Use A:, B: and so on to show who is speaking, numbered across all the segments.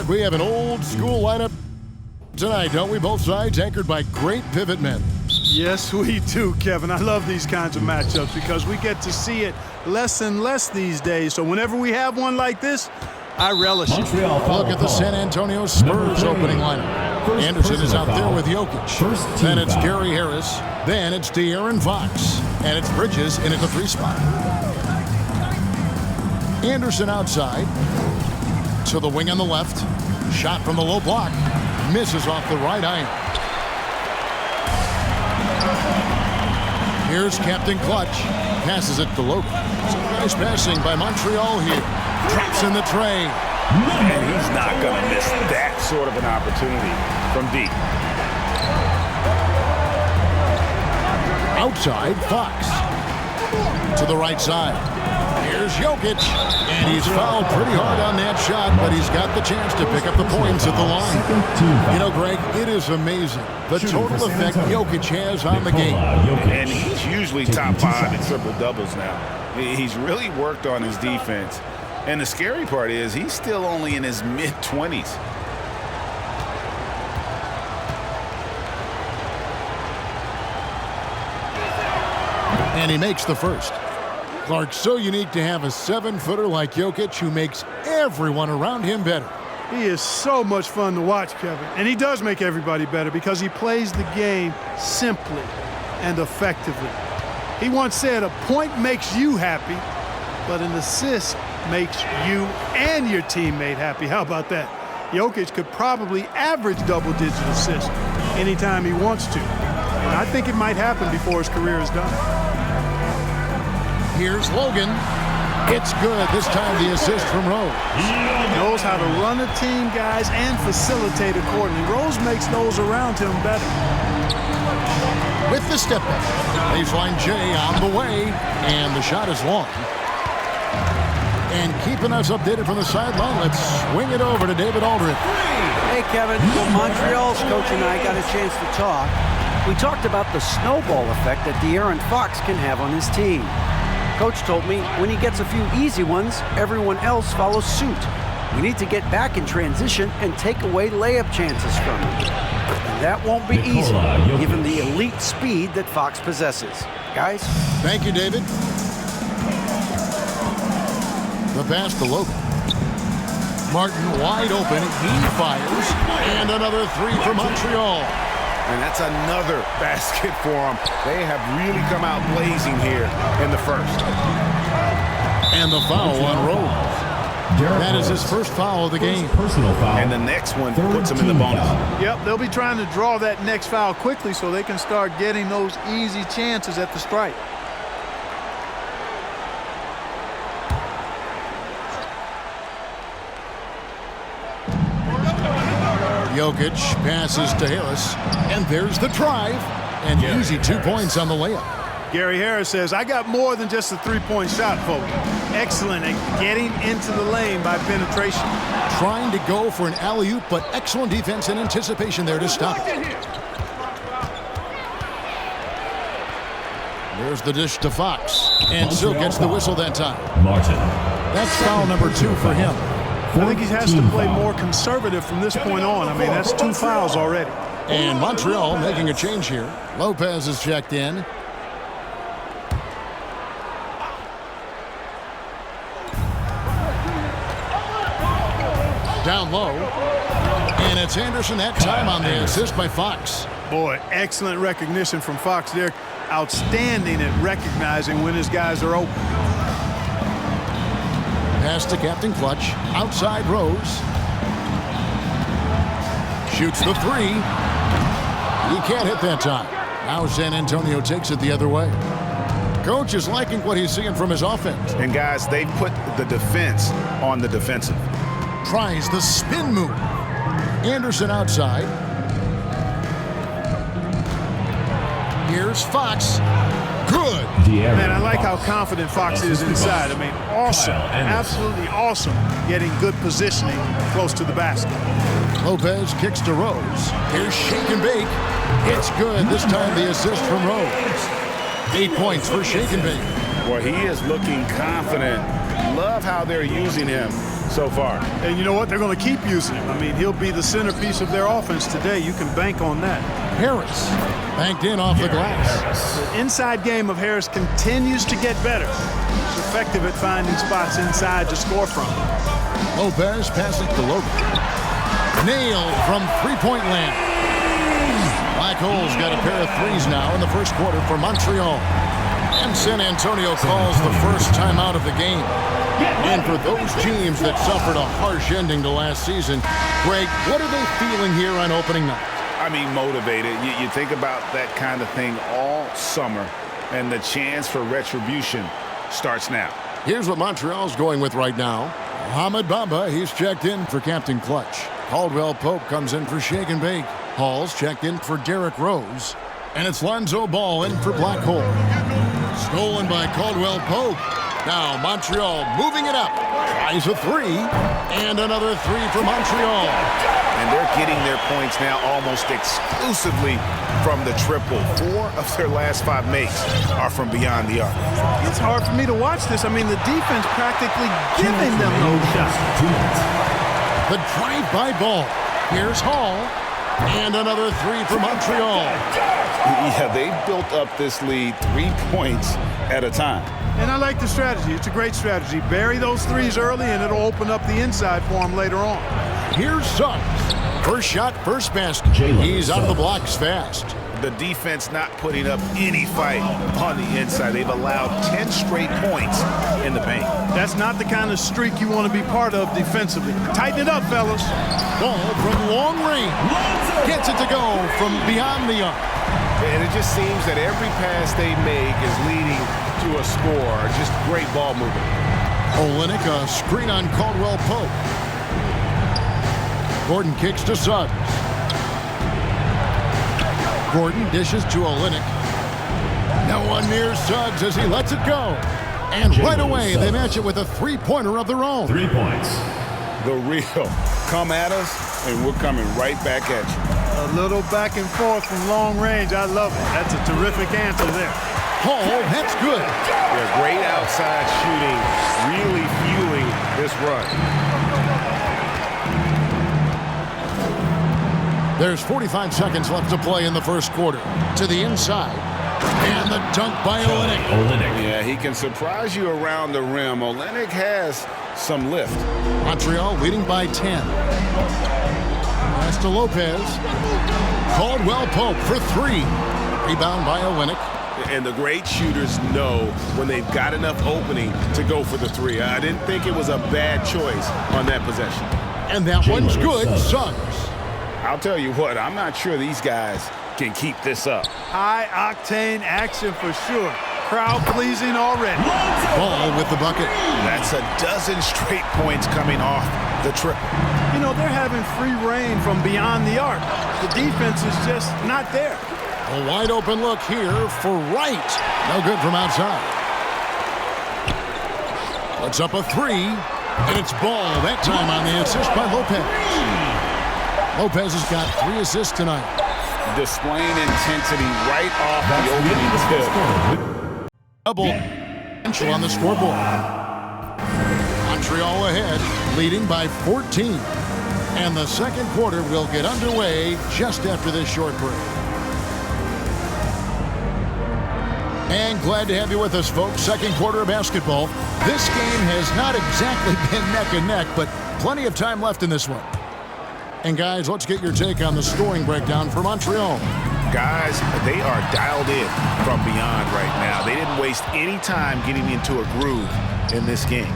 A: Mark, we have an old school lineup tonight, don't we? Both sides anchored by great pivot men.
B: Yes, we do, Kevin. I love these kinds of matchups because we get to see it less and less these days. So whenever we have one like this, I relish it.
A: Look at the San Antonio Spurs opening lineup. Anderson is out there with Jokic. Then it's Gary Harris. Then it's De'Aaron Fox. And it's Bridges in at the 3 spot. Anderson outside. To the wing on the left. Shot from the low block. Misses off the right iron. Here's Captain Clutch. Passes it to Logan. Some nice passing by Montreal here. Drops in the tray.
C: And he's not going to miss that sort of an opportunity from deep.
A: Outside, Fox. To the right side. Here's Jokic. And he's fouled pretty hard on that shot, but he's got the chance to pick up the points at the line. You know, Greg, it is amazing the total effect Jokic has on the game.
C: And he's usually top 5 in triple-doubles now. He's really worked on his defense. And the scary part is he's still only in his mid-20s.
A: And he makes the first. Clark, so unique to have a 7-footer like Jokic who makes everyone around him better.
B: He is so much fun to watch, Kevin. And he does make everybody better because he plays the game simply and effectively. He once said, a point makes you happy, but an assist makes you and your teammate happy. How about that? Jokic could probably average double-digit assists anytime he wants to. And I think it might happen before his career is done.
A: Here's Logan. It's good. This time the assist from Rose.
B: Knows how to run a team, guys, and facilitate accordingly. Rose makes those around him better.
A: With the step back. Baseline J on the way. And the shot is long. And keeping us updated from the sideline, let's swing it over to David Aldridge.
D: Hey, Kevin. Well, Montreal's coach and I got a chance to talk. We talked about the snowball effect that De'Aaron Fox can have on his team. Coach told me when he gets a few easy ones, everyone else follows suit. We need to get back in transition and take away layup chances from him. And that won't be easy, given the elite speed that Fox possesses. Guys?
A: Thank you, David. The pass to Logan. Martin wide open. He fires. And another 3 for Montreal.
C: And that's another basket for them. They have really come out blazing here in the first.
A: And the foul on Rose. That is his first foul of the game.
E: Personal foul.
C: And the next one puts him in the bonus.
B: Yep, they'll be trying to draw that next foul quickly so they can start getting those easy chances at the stripe.
A: Jokic passes to Harris, and there's the drive, and easy 2 points on the layup.
B: Gary Harris says, I got more than just a 3-point shot, folks. Excellent at getting into the lane by penetration.
A: Trying to go for an alley-oop, but excellent defense and anticipation there to stop it. There's the dish to Fox, and still gets the whistle that time.
E: Martin.
A: That's foul number 2 for him.
B: I think he has to play more conservative from this point on. I mean, that's 2 fouls already.
A: And Montreal making a change here. Lopez is checked in. Down low. And it's Anderson that time on the assist by Fox.
B: Boy, excellent recognition from Fox there. Outstanding at recognizing when his guys are open.
A: Pass to Captain Clutch. Outside Rose. Shoots the 3. He can't hit that time. Now San Antonio takes it the other way. Coach is liking what he's seeing from his offense.
C: And guys, they put the defense on the defensive.
A: Tries the spin move. Anderson outside. Here's Fox. Good.
B: Man, I like how confident Fox is inside. I mean, awesome. Absolutely awesome getting good positioning close to the basket.
A: Lopez kicks to Rose. Here's shake and bake. It's good. This time the assist from Rose. 8 points for shake and bake.
C: Boy, he is looking confident. Love how they're using him. so far.
B: And you know what? They're going to keep using him. I mean, he'll be the centerpiece of their offense today. You can bank on that.
A: Harris banked in off the glass.
B: The inside game of Harris continues to get better. He's effective at finding spots inside to score from.
A: Lopez passes to Logan. Nailed from three-point land. Black Hole's got a pair of threes now in the first quarter for Montreal. And San Antonio calls the first timeout of the game. And for those teams that suffered a harsh ending to last season, Greg, what are they feeling here on opening night?
C: I mean, motivated. You think about that kind of thing all summer, and the chance for retribution starts now.
A: Here's what Montreal's going with right now. Mohamed Bamba, he's checked in for Captain Clutch. Caldwell Pope comes in for Shake and Bake. Hall's checked in for Derrick Rose. And it's Lonzo Ball in for Black Hole. Stolen by Caldwell Pope. Now Montreal moving it up. Tries a three. And another three for Montreal.
C: And they're getting their points now almost exclusively from the triple. 4 of their last 5 makes are from beyond the arc.
B: It's hard for me to watch this. I mean, the defense practically giving them those shots.
A: The drive-by ball. Here's Hall. And another three for Montreal.
C: Yeah, they built up this lead 3 points at a time.
B: And I like the strategy. It's a great strategy. Bury those threes early, and it'll open up the inside for them later on.
A: Here's Suggs. First shot, first basket. He's out of the blocks fast.
C: The defense not putting up any fight on the inside. They've allowed 10 straight points in the paint.
B: That's not the kind of streak you want to be part of defensively. Tighten it up, fellas.
A: Ball from long range. Gets it to go from beyond the arc.
C: And it just seems that every pass they make is leading to a score. Just great ball movement.
A: Olynyk, a screen on Caldwell Pope. Gordon kicks to Suggs. Gordon dishes to Olynyk. No one near Suggs as he lets it go. And right away, they match it with a three-pointer of their own.
E: 3 points.
C: The real. Come at us, and we're coming right back at you.
B: A little back and forth from long range. I love it. That's a terrific answer there.
A: Hall, that's good.
C: Yeah, great outside shooting, really fueling this run.
A: There's 45 seconds left to play in the first quarter. To the inside. And the dunk by Olynyk.
C: Yeah, he can surprise you around the rim. Olynyk has some lift.
A: Montreal leading by 10. Pass to Lopez. Caldwell Pope for 3. Rebound by Olynyk.
C: And the great shooters know when they've got enough opening to go for the 3. I didn't think it was a bad choice on that possession.
A: And that one's good. Suggs.
C: I'll tell you what, I'm not sure these guys can keep this up.
B: High-octane action for sure. Crowd-pleasing already.
A: Ball with the bucket.
C: That's a dozen straight points coming off the triple.
B: You know, they're having free reign from beyond the arc. The defense is just not there.
A: A wide open look here for Wright. No good from outside. Puts up a 3, and it's Ball that time on the assist by Lopez. Lopez has got 3 assists tonight.
C: Displaying intensity right off the opening tip.
A: Double on the scoreboard. Montreal ahead, leading by 14. And the second quarter will get underway just after this short break. And glad to have you with us, folks. Second quarter of basketball. This game has not exactly been neck and neck, but plenty of time left in this one. And guys, let's get your take on the scoring breakdown for Montreal.
C: Guys, they are dialed in from beyond right now. They didn't waste any time getting into a groove in this game.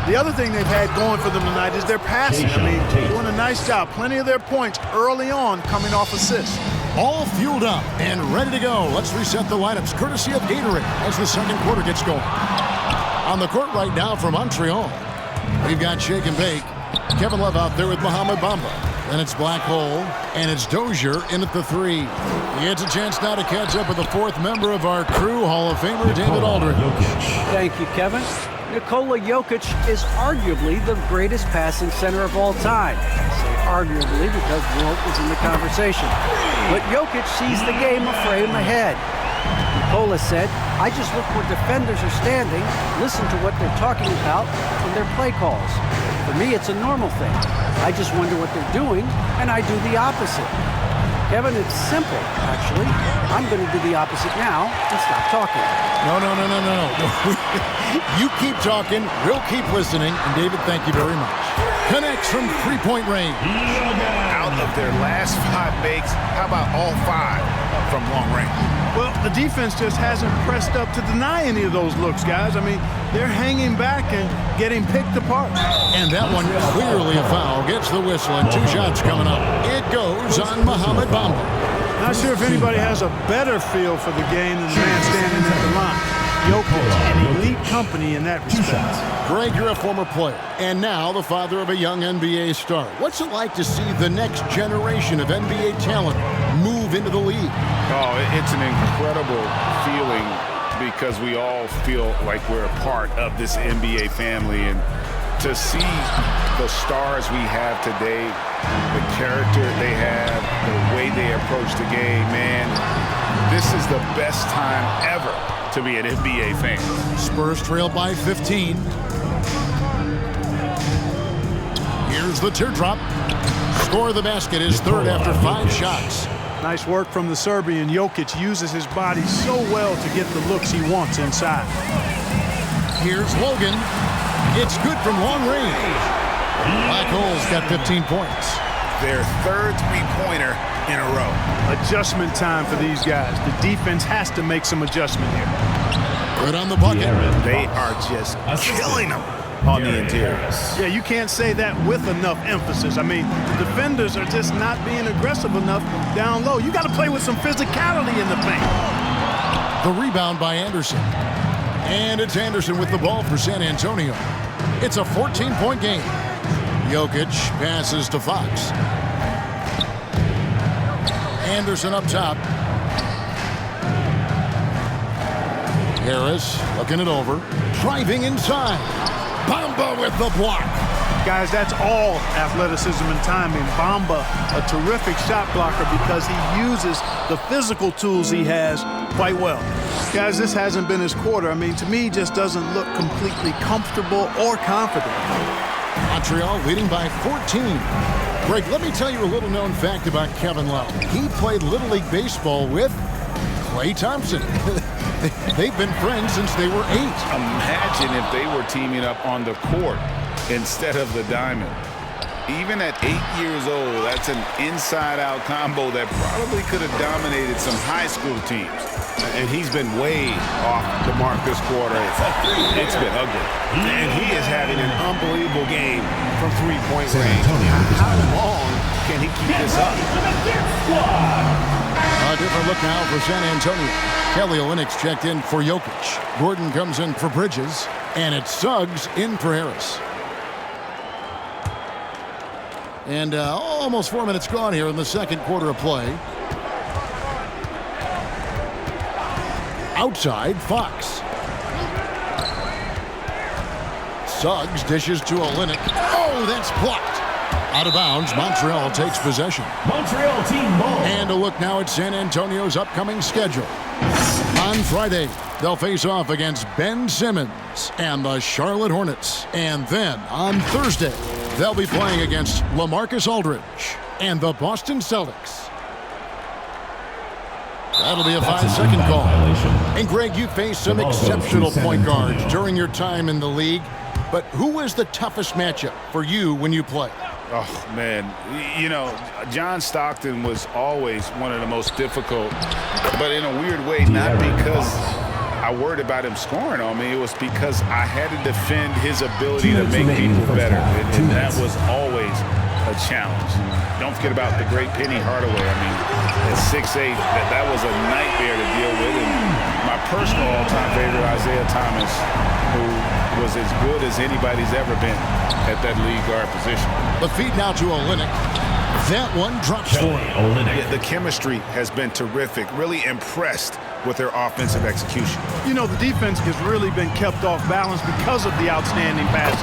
B: The other thing they've had going for them tonight is their passing. I mean, doing a nice job. Plenty of their points early on coming off assists.
A: All fueled up and ready to go. Let's reset the lineups courtesy of Gatorade as the second quarter gets going. On the court right now for Montreal, we've got Shake and Bake. Kevin Love out there with Mohamed Bamba. Then it's Black Hole, and it's Dozier in at the 3. He gets a chance now to catch up with the 4th member of our crew, Hall of Famer David Aldridge.
D: Thank you, Kevin. Nikola Jokic is arguably the greatest passing center of all time. I say arguably because Wilt is in the conversation. But Jokic sees the game a frame ahead. Nikola said, I just look where defenders are standing, listen to what they're talking about, and their play calls. For me, it's a normal thing. I just wonder what they're doing, and I do the opposite. Kevin, it's simple, actually. I'm going to do the opposite now and stop talking.
A: No. You keep talking, we'll keep listening, and David, thank you very much. Connects from three-point range.
C: Out of their last 5 makes, how about all 5 from long range?
B: Well, the defense just hasn't pressed up to deny any of those looks, guys. I mean, they're hanging back and getting picked apart.
A: And that one clearly a foul. Gets the whistle, and 2 shots coming up. It goes on Mohamed Bamba.
B: Not sure if anybody has a better feel for the game than the man standing at the line. Jokic, an elite company in that respect.
A: Greg, you're a former player, and now the father of a young NBA star. What's it like to see the next generation of NBA talent move into the league?
C: Oh, it's an incredible feeling because we all feel like we're a part of this NBA family. And to see the stars we have today, the character they have, the way they approach the game, man, this is the best time ever to be an NBA fan.
A: Spurs trail by 15. Here's the teardrop. Score of the basket is third after 5 shots.
B: Nice work from the Serbian. Jokic uses his body so well to get the looks he wants inside.
A: Here's Logan. It's good from long range. Black Hole's got 15 points.
C: Their third three-pointer in a row.
B: Adjustment time for these guys. The defense has to make some adjustment here.
A: Good on the bucket.
C: They are just killing them on the interior.
B: Yeah, you can't say that with enough emphasis. I mean, the defenders are just not being aggressive enough down low. You got to play with some physicality in the paint.
A: The rebound by Anderson. And it's Anderson with the ball for San Antonio. It's a 14-point game. Jokic passes to Fox. Anderson up top. Harris looking it over. Driving inside. Bamba with the block.
B: Guys, that's all athleticism and timing. Bamba, a terrific shot blocker because he uses the physical tools he has quite well. Guys, this hasn't been his quarter. I mean, to me, he just doesn't look completely comfortable or confident.
A: Montreal leading by 14. Greg, let me tell you a little known fact about Kevin Love. He played Little League Baseball with Klay Thompson. They've been friends since they were 8.
C: Imagine if they were teaming up on the court instead of the diamond. Even at 8 years old, that's an inside-out combo that probably could have dominated some high school teams. And he's been way off the mark this quarter. It's been ugly. And he is having an unbelievable game from three-point range. How long can he keep this up?
A: A different look now for San Antonio. Kelly Olynyk's checked in for Jokic. Gordon comes in for Bridges. And it's Suggs in for Harris. And almost 4 minutes gone here in the second quarter of play. Outside, Fox. Suggs dishes to Olynyk. Oh, that's blocked. Out of bounds, Montreal takes possession.
E: Montreal team ball.
A: And a look now at San Antonio's upcoming schedule. On Friday, they'll face off against Ben Simmons and the Charlotte Hornets. And then on Thursday, they'll be playing against LaMarcus Aldridge and the Boston Celtics. That'll be a 5-second call. And Greg, you faced some exceptional point guards during your time in the league. But who was the toughest matchup for you when you played?
C: Oh, man. You know, John Stockton was always one of the most difficult, but in a weird way, not because I worried about him scoring on me. It was because I had to defend his ability to make people better. And that was always a challenge. Don't forget about the great Penny Hardaway. I mean, at 6'8", that was a nightmare to deal with. And my personal all-time favorite, Isaiah Thomas, who was as good as anybody's ever been at that lead guard position.
A: The feed now to Olynyk. That one drops for him.
C: Yeah, the chemistry has been terrific. Really impressed with their offensive execution.
B: You know, the defense has really been kept off balance because of the outstanding passes.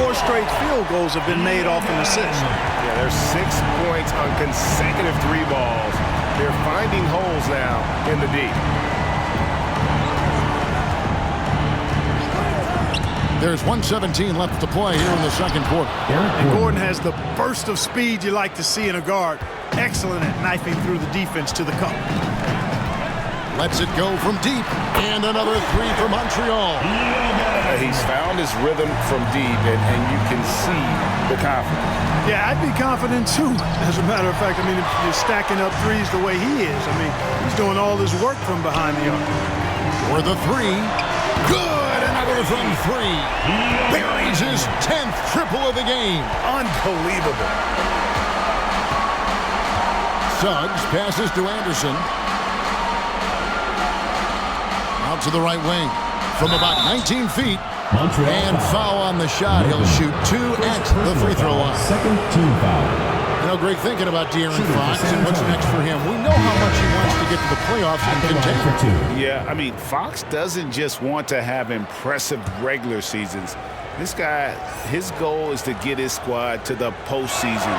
B: 4 straight field goals have been made off an assist.
C: Yeah, there's 6 points on consecutive 3 balls. They're finding holes now in the D.
A: There's 1:17 left to play here in the second quarter.
B: And Gordon has the burst of speed you like to see in a guard. Excellent at knifing through the defense to the cup.
A: Lets it go from deep. And another three for Montreal.
C: He's found his rhythm from deep, and you can see the confidence.
B: Yeah, I'd be confident too. As a matter of fact, I mean, if you're stacking up threes the way he is, I mean, he's doing all his work from behind the arc.
A: For the three. Good! Another from three. Buries his 10th triple of the game.
C: Unbelievable.
A: Suggs passes to Anderson. Out to the right wing. From about 19 feet. And foul on the shot. He'll shoot 2 at the free throw line.
E: Second team foul.
A: You know, Greg, thinking about De'Aaron Fox and what's next for him, we know how much he wants to get to the playoffs and contend.
C: Yeah, I mean, Fox doesn't just want to have impressive regular seasons. This guy, his goal is to get his squad to the postseason.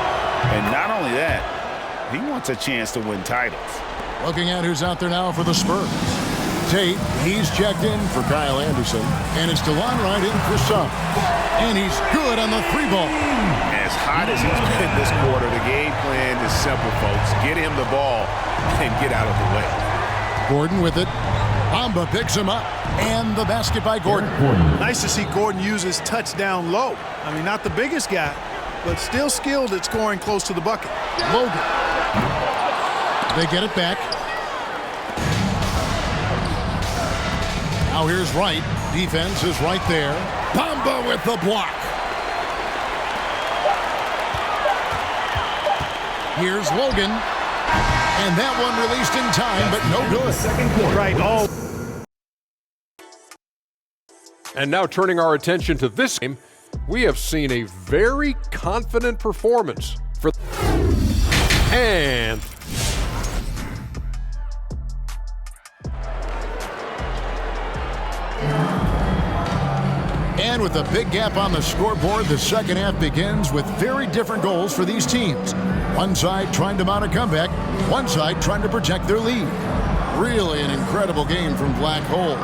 C: And not only that, he wants a chance to win titles.
A: Looking at who's out there now for the Spurs. Tate, he's checked in for Kyle Anderson. And it's DeLon Wright in for Suggs. And he's good on the three ball.
C: As hot as he's been this quarter, the game plan is simple, folks. Get him the ball and get out of the way.
A: Gordon with it. Bamba picks him up. And the basket by Gordon.
B: Nice to see Gordon use his touchdown low. I mean, not the biggest guy, but still skilled at scoring close to the bucket.
A: Logan. They get it back. Now here's Wright. Defense is right there. Bamba with the block. Here's Logan. And that one released in time, but no good.
B: Right, all.
F: And now turning our attention to this game, we have seen a very confident performance for and
A: And with a big gap on the scoreboard, the second half begins with very different goals for these teams. One side trying to mount a comeback, one side trying to protect their lead. Really an incredible game from Black Hole.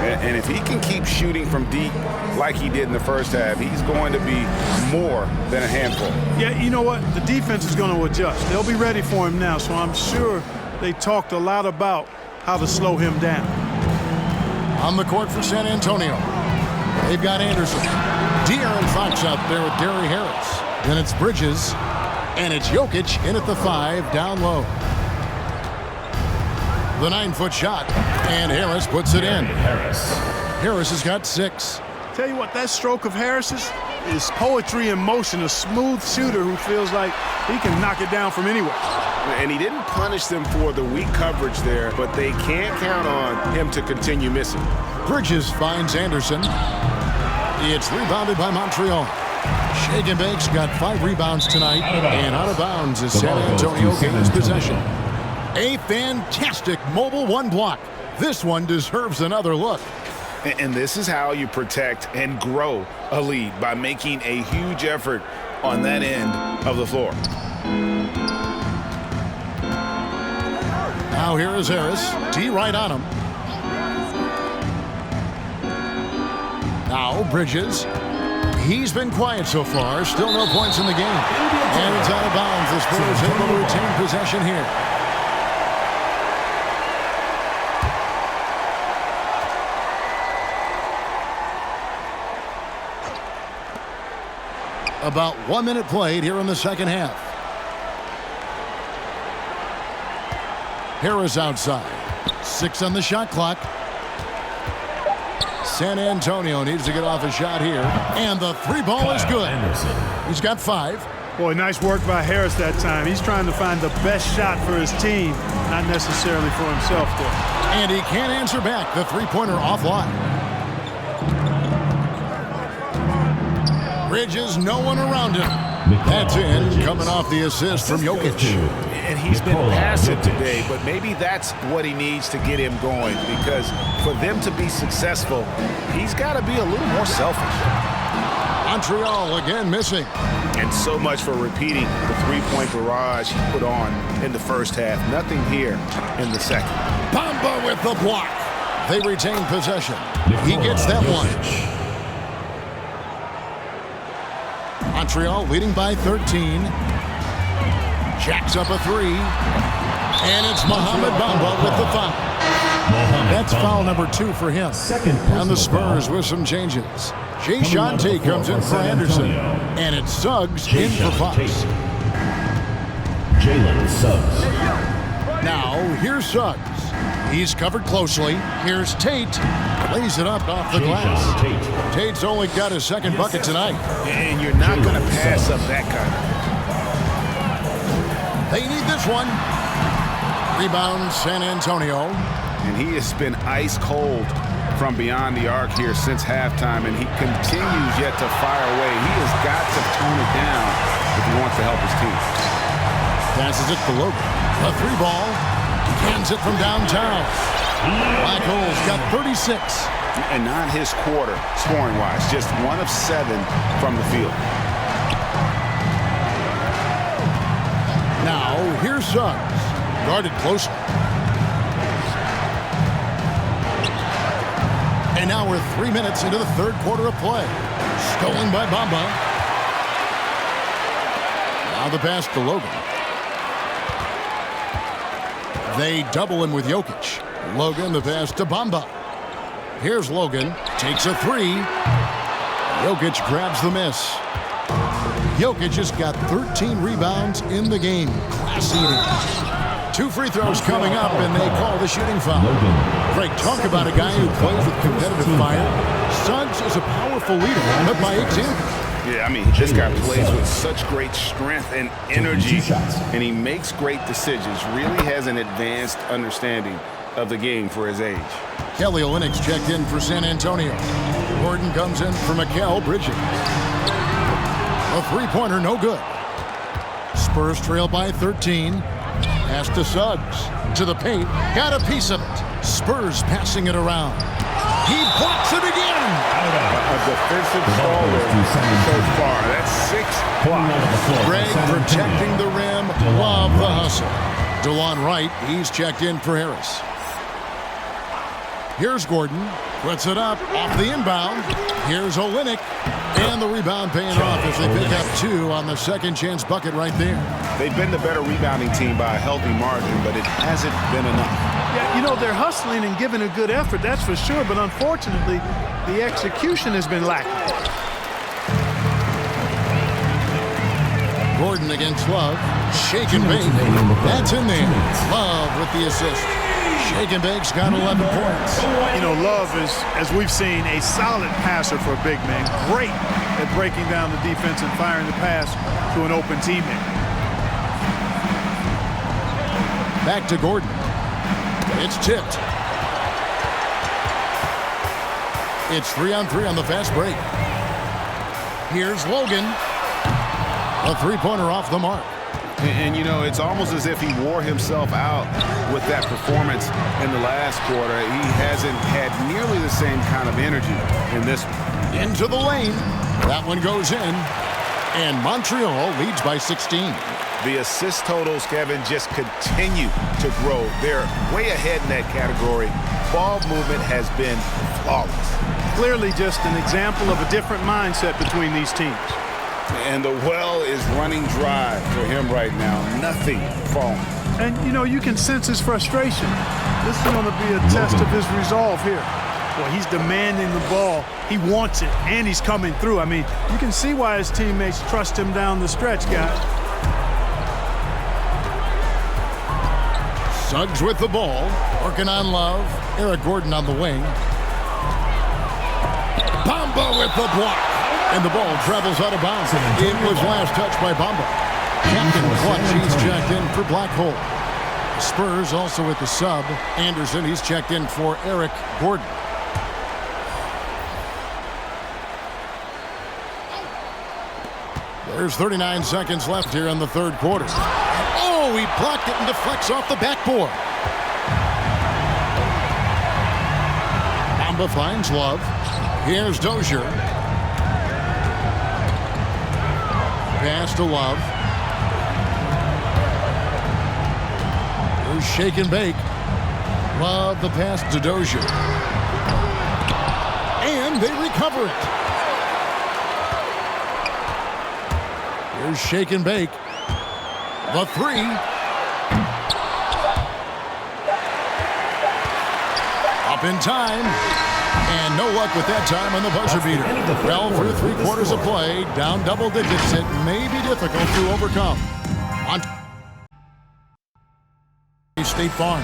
C: And if he can keep shooting from deep like he did in the first half, he's going to be more than a handful.
B: Yeah, you know what? The defense is going to adjust. They'll be ready for him now, so I'm sure they talked a lot about how to slow him down.
A: On the court for San Antonio, they've got Anderson. De'Aaron Fox out there with Gary Harris. Then it's Bridges, and it's Jokic in at the 5, down low. The 9-foot shot, and Harris puts it in. Harris has got 6.
B: Tell you what, that stroke of Harris's is poetry in motion, a smooth shooter who feels like he can knock it down from anywhere.
C: And he didn't punish them for the weak coverage there, but they can't count on him to continue missing.
A: Bridges finds Anderson. It's rebounded by Montreal. Shake and Bake's got 5 rebounds tonight, and out of bounds as San Antonio gains possession. A fantastic mobile one block. This one deserves another look.
C: And this is how you protect and grow a lead, by making a huge effort on that end of the floor.
A: Now here is Harris. T right on him. Now Bridges. He's been quiet so far. Still no points in the game. And it's out of bounds. The Spurs able to retain possession here. About 1 minute played here in the second half. Harris outside. 6 on the shot clock. San Antonio needs to get off a shot here. And the 3 ball is good. He's got 5.
B: Boy, nice work by Harris that time. He's trying to find the best shot for his team, not necessarily for himself there.
A: And he can't answer back. The three-pointer offline. Bridges, no one around him. That's in, coming off the assist from Jokic.
C: And he's been passive today, but maybe that's what he needs to get him going, because for them to be successful, he's got to be a little more selfish.
A: Montreal again missing.
C: And so much for repeating the three-point barrage he put on in the first half. Nothing here in the second.
A: Bamba with the block. They retain possession. He gets that one. Montreal leading by 13. Jacks up a three. And it's Mohamed Bamba with the foul. That's foul number 2 for him. And the Spurs with some changes. Jay Shante comes in for Anderson. And it's Suggs in for Fox.
E: Jalen Suggs.
A: Now, here's Suggs. He's covered closely. Here's Tate. Lays it up off the glass. Tate's only got his second bucket tonight.
C: And you're not going to pass up that kind of.
A: They need this one. Rebound, San Antonio.
C: And he has been ice cold from beyond the arc here since halftime, and he continues yet to fire away. He has got to tone it down if he wants to help his team.
A: Passes it to Logan. A 3-ball. Cans it from downtown. Black Hole's got 36.
C: And not his quarter, scoring-wise. Just 1 of 7 from the field.
A: Now, here's Suggs. Guarded closely. And now we're 3 minutes into the third quarter of play. Stolen by Bamba. Now the pass to Logan. They double him with Jokic. Logan, the pass to Bamba. Here's Logan. Takes a 3. Jokic grabs the miss. Jokic has got 13 rebounds in the game. Class eating. 2 free throws coming up, and they call the shooting foul. Frank, talk about a guy who plays with competitive fire. Suggs is a powerful leader, but by example.
C: Yeah, I mean, this guy plays with such great strength and energy, and he makes great decisions. Really has an advanced understanding of the game for his age.
A: Kelly Olynyk's checked in for San Antonio. Gordon comes in for Mikal Bridges. A three-pointer, no good. Spurs trail by 13. Pass to Suggs. To the paint. Got a piece of it. Spurs passing it around. He blocks it again.
C: A defensive stalwart so far. That's 6 blocks.
A: Greg protecting the rim. Love the hustle. DeLon Wright, he's checked in for Harris. Here's Gordon. Puts it up off the inbound. Here's Olynyk. And the rebound paying off as they pick up 2 on the second chance bucket right there.
C: They've been the better rebounding team by a healthy margin, but it hasn't been enough.
B: Yeah, you know, they're hustling and giving a good effort, that's for sure. But unfortunately, the execution has been lacking.
A: Gordon against Love. Shake and bake. That's in there. Love with the assist. Shake and bake's got 11 points.
B: You know, Love is, as we've seen, a solid passer for a big man. Great at breaking down the defense and firing the pass to an open teammate.
A: Back to Gordon. It's tipped. It's 3-on-3 on the fast break. Here's Logan. A three-pointer off the mark.
C: And, you know, it's almost as if he wore himself out with that performance in the last quarter. He hasn't had nearly the same kind of energy in this one.
A: Into the lane. That one goes in. And Montreal leads by 16.
C: The assist totals, Kevin, just continue to grow. They're way ahead in that category. Ball movement has been flawless.
B: Clearly just an example of a different mindset between these teams.
C: And the well is running dry for him right now. Nothing falling.
B: And, you know, you can sense his frustration. This is going to be a test of his resolve here. Well, he's demanding the ball. He wants it, and he's coming through. I mean, you can see why his teammates trust him down the stretch, guys.
A: Suggs with the ball. Working on Love. Eric Gordon on the wing. Bamba with the block. And the ball travels out of bounds. It was last touched by Bamba. Captain Clutch, he's checked in for Black Hole. Spurs also with the sub. Anderson, he's checked in for Eric Gordon. There's 39 seconds left here in the third quarter. Oh, he blocked it and deflects off the backboard. Bamba finds Love. Here's Dozier. Pass to Love. Here's Shake and Bake. Love the pass to Dozier. And they recover it. Here's shake and bake. The three. Up in time. And no luck with that time on the buzzer beater. Well, through 3/4 of play, down double digits, it may be difficult to overcome. On State Farm.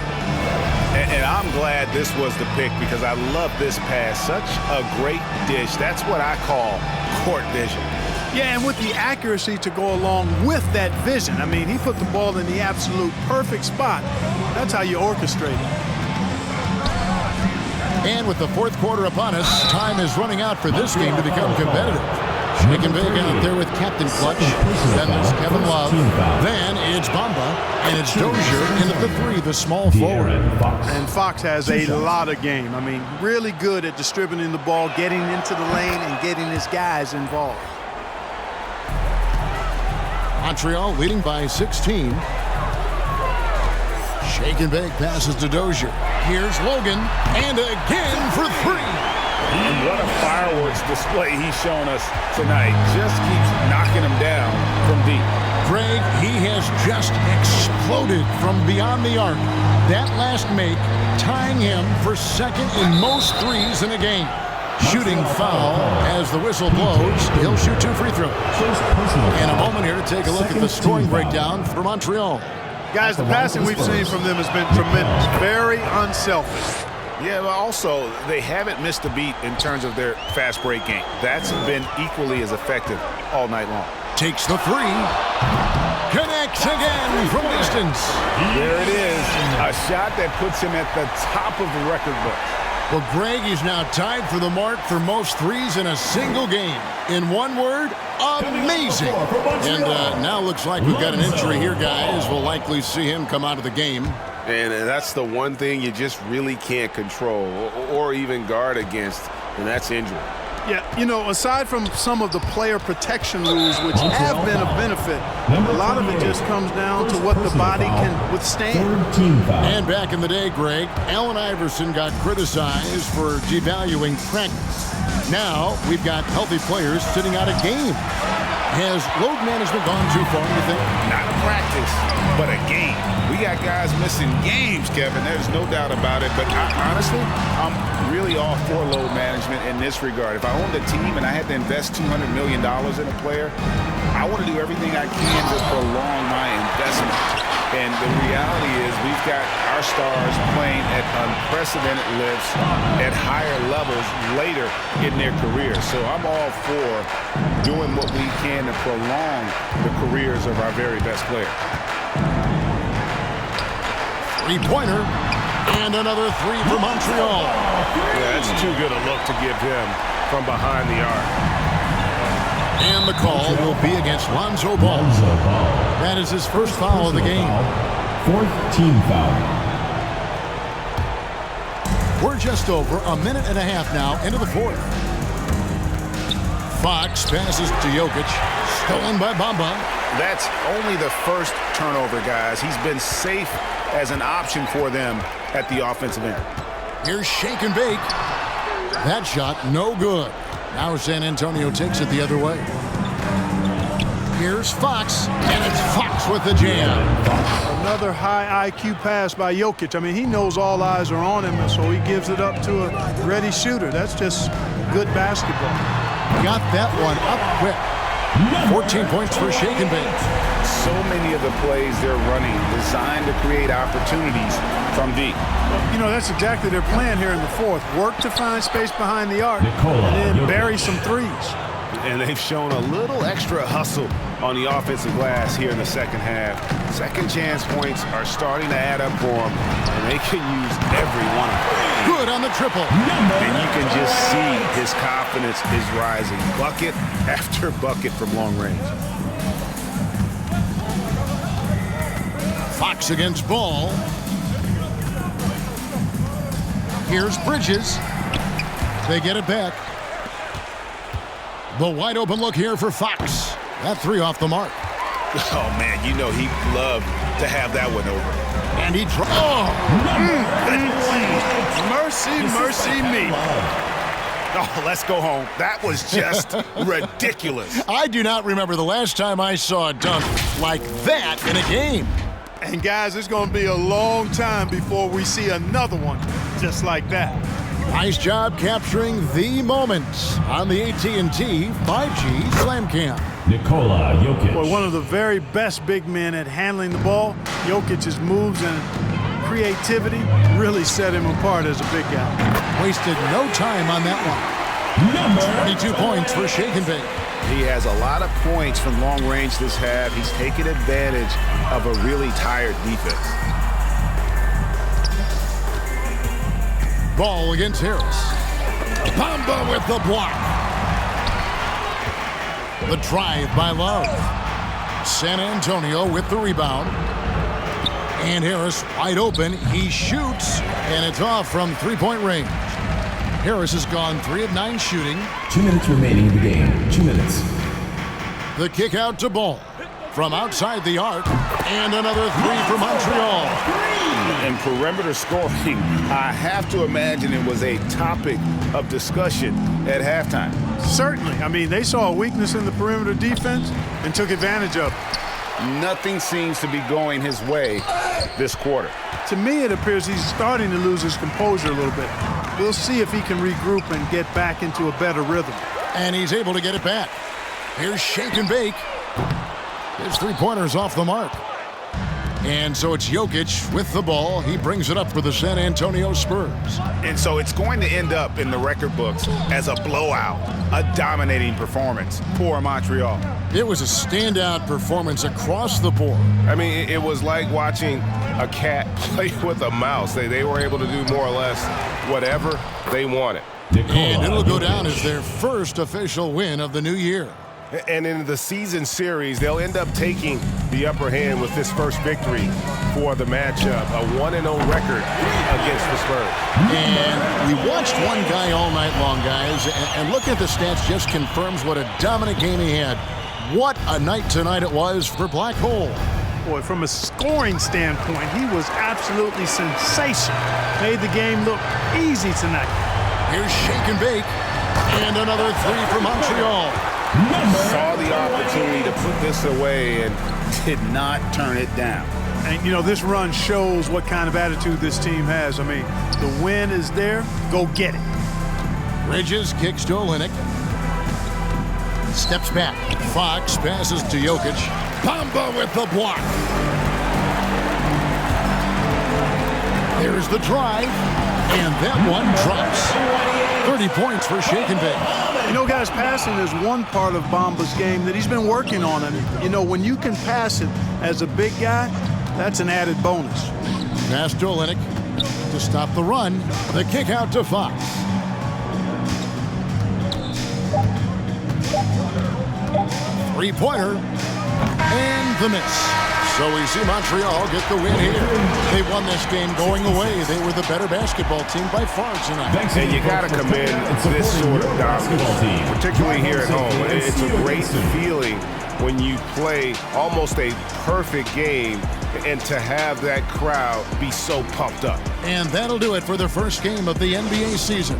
C: And I'm glad this was the pick because I love this pass. Such a great dish. That's what I call court vision.
B: Yeah, and with the accuracy to go along with that vision. I mean, he put the ball in the absolute perfect spot. That's how you orchestrate it.
A: And with the 4th quarter upon us, time is running out for this game to become competitive. Shake and bake out there with Captain Clutch. Then there's Kevin Love. Then it's Bamba. And it's Dozier in at the 3, the small forward.
B: And Fox has a lot of game. I mean, really good at distributing the ball, getting into the lane, and getting his guys involved.
A: Montreal leading by 16. Shake and bake passes to Dozier. Here's Logan. And again for 3.
C: And what a fireworks display he's shown us tonight. Just keeps knocking him down from deep.
A: Greg, he has just exploded from beyond the arc. That last make tying him for 2nd in most threes in a game. Shooting foul as the whistle blows. He'll shoot 2 free throws. And a moment here to take a look at the scoring breakdown for Montreal.
B: Guys, the passing we've seen from them has been tremendous. Very unselfish.
C: Yeah, but also they haven't missed a beat in terms of their fast break game. That's been equally as effective all night long.
A: Takes the 3. Connects again from distance.
C: There it is. A shot that puts him at the top of the record book.
A: Well, Greg is now tied for the mark for most threes in a single game. In one word, amazing. And now looks like we've got an injury here, guys. We'll likely see him come out of the game.
E: And that's the one thing you just really can't control or even guard against, and that's injury.
B: Yeah, you know, aside from some of the player protection rules, which have been a benefit, a lot of it just comes down to what the body can withstand.
A: And back in the day, Greg, Allen Iverson got criticized for devaluing practice. Now we've got healthy players sitting out a game. Has load management gone too far, you think?
C: Not a practice, but a game. We got guys missing games, Kevin. There's no doubt about it. But honestly, I'm really all for load management in this regard. If I owned a team and I had to invest $200 million in a player, I want to do everything I can to prolong my investment. And the reality is we've got our stars playing at unprecedented lifts at higher levels later in their career. So I'm all for doing what we can to prolong the careers of our very best players.
A: Three-pointer. And another 3 for Montreal.
E: Yeah, that's too good a look to give him from behind the arc.
A: And the call will be against Lonzo Ball. That is his first foul of the game.
G: 4th team foul.
A: We're just over a minute and a half now into the 4th. Fox passes to Jokic. Stolen by Bamba.
C: That's only the first turnover, guys. He's been safe as an option for them at the offensive end.
A: Here's shake and bake. That shot, no good. Now San Antonio takes it the other way. Here's Fox, and it's Fox with the jam.
B: Another high IQ pass by Jokic. I mean, he knows all eyes are on him, and so he gives it up to a ready shooter. That's just good basketball.
A: Got that one up quick. 14 points for shake and bake.
C: So many of the plays they're running designed to create opportunities from deep.
B: You know, that's exactly their plan here in the 4th. Work to find space behind the arc and then bury some threes.
E: And they've shown a little extra hustle on the offensive glass here in the second half. Second chance points are starting to add up for them, and they can use every one of them.
A: Good on the triple.
C: And you can just see his confidence is rising. Bucket after bucket from long range.
A: Fox against Ball. Here's Bridges. They get it back. The wide open look here for Fox. That 3 off the mark.
C: Oh, man, you know he'd love to have that one over.
A: And he
B: Mercy, mercy me.
E: Oh, let's go home. That was just ridiculous.
A: I do not remember the last time I saw a dunk like that in a game.
B: And guys, it's going to be a long time before we see another one just like that.
A: Nice job capturing the moments on the AT&T 5G Slam Cam.
G: Nikola Jokic.
B: Boy, one of the very best big men at handling the ball. Jokic's moves and creativity really set him apart as a big guy.
A: Wasted no time on that one. 22 points for Shake and Bake.
E: He has a lot of points from long range this half. He's taken advantage of a really tired defense.
A: Ball against Harris. Bamba with the block. The drive by Love. San Antonio with the rebound. And Harris wide open. He shoots, and it's off from three-point range. Harris has gone 3 of 9 shooting.
G: 2 minutes remaining in the game. 2 minutes.
A: The kick out to Ball from outside the arc. And another three for Montreal.
E: And perimeter scoring, I have to imagine it was a topic of discussion at halftime.
B: Certainly. I mean, they saw a weakness in the perimeter defense and took advantage of it.
E: Nothing seems to be going his way this quarter.
B: To me, it appears he's starting to lose his composure a little bit. We'll see if he can regroup and get back into a better rhythm.
A: And he's able to get it back. Here's Shake and Bake. His three-pointer's off the mark. And so it's Jokic with the ball. He brings it up for the San Antonio Spurs.
E: And so it's going to end up in the record books as a blowout, a dominating performance for Montreal.
A: It was a standout performance across the board.
H: I mean, it was like watching a cat play with a mouse. They were able to do more or less whatever they wanted.
A: And it'll go down as their first official win of the new year.
H: And in the season series, they'll end up taking the upper hand with this first victory for the matchup, a 1-0 record against the Spurs.
A: And we watched one guy all night long, guys, and looking at the stats just confirms what a dominant game he had. What a night tonight it was for Black Hole.
B: Boy, from a scoring standpoint, he was absolutely sensational. Made the game look easy tonight.
A: Here's Shake and Bake, and another three for Montreal.
E: Saw the opportunity to put this away and did not turn it down.
B: And, you know, this run shows what kind of attitude this team has. I mean, the win is there. Go get it.
A: Bridges kicks to Olynyk. Steps back. Fox passes to Jokic. Bamba with the block. There's the drive. And that one drops. 30 points for Shake and Bake.
B: You know, guys, passing is one part of Bamba's game that he's been working on. And, you know, when you can pass it as a big guy, that's an added bonus.
A: Pass to Olynyk to stop the run. The kick out to Fox. Three-pointer. And the miss. So we see Montreal get the win here. They won this game going away. They were the better basketball team by far tonight.
H: And you got to commend this sort of dominance, particularly here at home. It's a great feeling when you play almost a perfect game and to have that crowd be so pumped up.
A: And that'll do it for the first game of the NBA season.